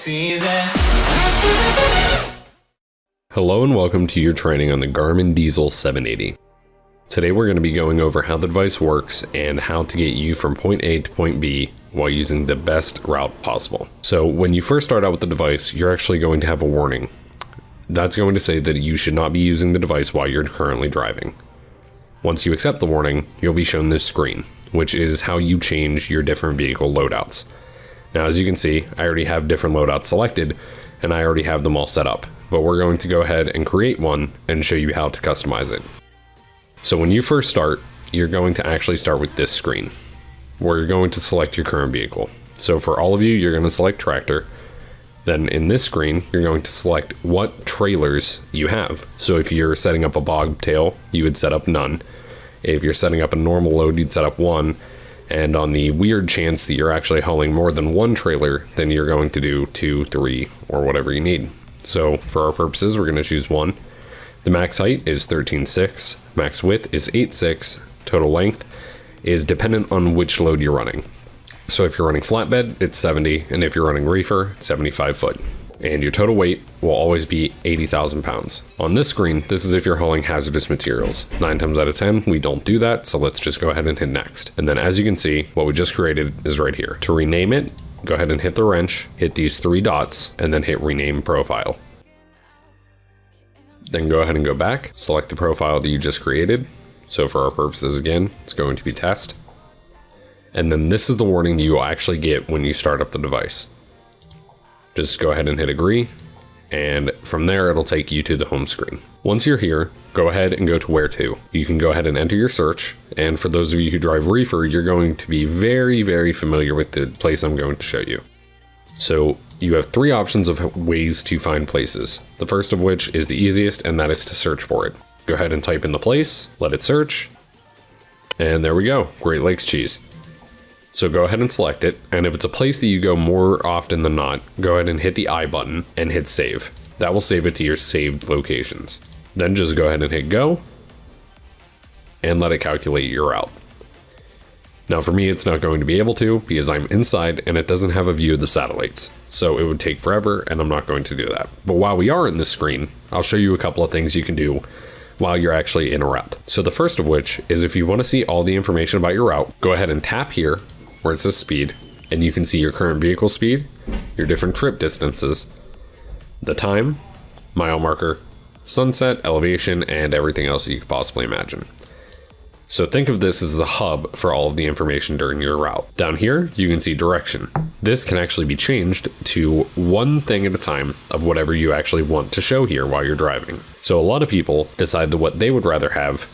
season. Hello and welcome to your training on the Garmin DeZL 780. Today we're going to be going over how the device works and how to get you from point A to point B while using the best route possible. So when you first start out with the device, you're actually going to have a warning. That's going to say that you should not be using the device while you're currently driving. Once you accept the warning, you'll be shown this screen, which is how you change your different vehicle loadouts. Now, as you can see, I already have different loadouts selected and I already have them all set up, but we're going to go ahead and create one and show you how to customize it. So when you first start, you're going to actually start with this screen where you're going to select your current vehicle. So for all of you, you're going to select tractor. Then in this screen, you're going to select what trailers you have. So if you're setting up a bobtail, you would set up none. If you're setting up a normal load, you'd set up one. And on the weird chance that you're actually hauling more than one trailer, then you're going to do 2, 3, or whatever you need. So for our purposes, we're going to choose 1. The max height is 13.6, max width is 8.6, total length is dependent on which load you're running. So if you're running flatbed, it's 70, and if you're running reefer, it's 75 foot. And your total weight will always be 80,000 pounds. On this screen, this is if you're hauling hazardous materials. 9 times out of 10, we don't do that, so let's just go ahead and hit next. And then as you can see, what we just created is right here. To rename it, go ahead and hit the wrench, hit these 3 dots, and then hit rename profile. Then go ahead and go back, select the profile that you just created. So for our purposes again, it's going to be test. And then this is the warning that you will actually get when you start up the device. Just go ahead and hit agree, and from there it'll take you to the home screen. Once you're here, go ahead and go to where to. You can go ahead and enter your search, and for those of you who drive reefer, you're going to be very, very familiar with the place I'm going to show you. So you have 3 options of ways to find places. The first of which is the easiest, and that is to search for it. Go ahead and type in the place, let it search, and there we go, Great Lakes cheese. So go ahead and select it, and if it's a place that you go more often than not, go ahead and hit the I button and hit save. That will save it to your saved locations. Then just go ahead and hit go, and let it calculate your route. Now for me, it's not going to be able to because I'm inside and it doesn't have a view of the satellites. So it would take forever and I'm not going to do that. But while we are in this screen, I'll show you a couple of things you can do while you're actually in a route. So the first of which is if you want to see all the information about your route, go ahead and tap here where it says speed, and you can see your current vehicle speed, your different trip distances, the time, mile marker, sunset, elevation, and everything else that you could possibly imagine. So think of this as a hub for all of the information during your route. Down here, you can see direction. This can actually be changed to one thing at a time of whatever you actually want to show here while you're driving. So a lot of people decide that what they would rather have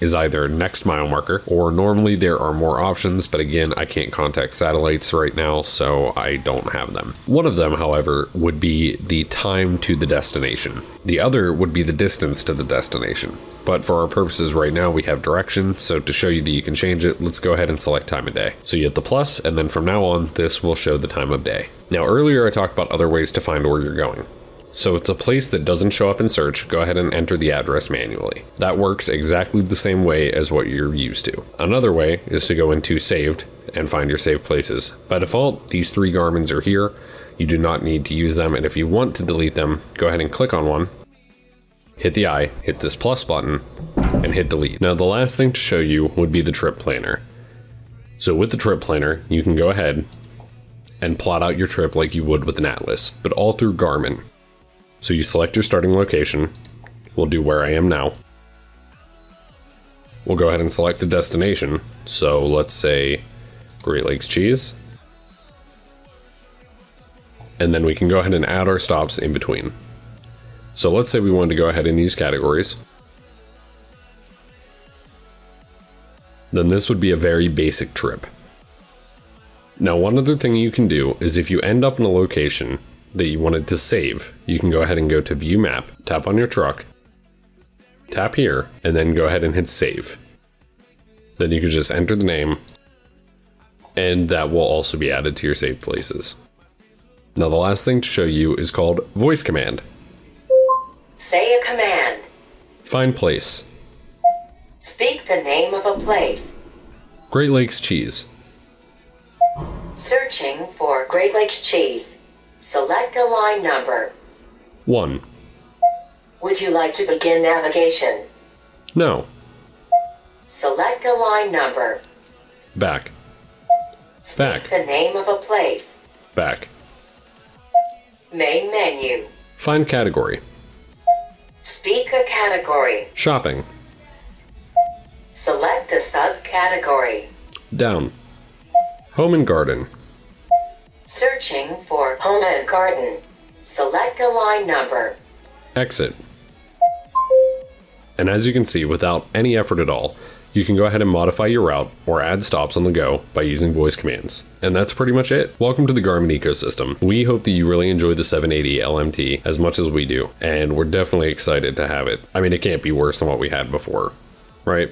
is either next mile marker, or normally there are more options, but again, I can't contact satellites right now, so I don't have them. One of them, however, would be the time to the destination. The other would be the distance to the destination. But for our purposes right now, we have direction, so to show you that you can change it, let's go ahead and select time of day. So you hit the plus, and then from now on, this will show the time of day. Now earlier I talked about other ways to find where you're going. So it's a place that doesn't show up in search, go ahead and enter the address manually. That works exactly the same way as what you're used to. Another way is to go into saved and find your saved places. By default, these 3 Garmins are here. You do not need to use them, and if you want to delete them, go ahead and click on one, hit the I, hit this plus button, and hit delete. Now the last thing to show you would be the trip planner. So with the trip planner, you can go ahead and plot out your trip like you would with an atlas, but all through Garmin. So you select your starting location. We'll do where I am now. We'll go ahead and select a destination. So let's say Great Lakes cheese. And then we can go ahead and add our stops in between. So let's say we wanted to go ahead and use categories. Then this would be a very basic trip. Now one other thing you can do is if you end up in a location that you wanted to save, you can go ahead and go to view map, tap on your truck, tap here, and then go ahead and hit save. Then you can just enter the name, and that will also be added to your saved places. Now the last thing to show you is called voice command. Say a command. Find place. Speak the name of a place. Great Lakes cheese. Searching for Great Lakes cheese. Select a line number. 1. Would you like to begin navigation? No. Select a line number. Back. Speak Back. the name of a place. Back. Main menu. Find category. Speak a category. Shopping. Select a subcategory. Down. Home and garden. Searching for home and garden. Select a line number. Exit. And as you can see, without any effort at all, you can go ahead and modify your route or add stops on the go by using voice commands. And that's pretty much it. Welcome to the Garmin ecosystem. We hope that you really enjoy the 780 LMT as much as we do, and we're definitely excited to have it. I mean, it can't be worse than what we had before, right?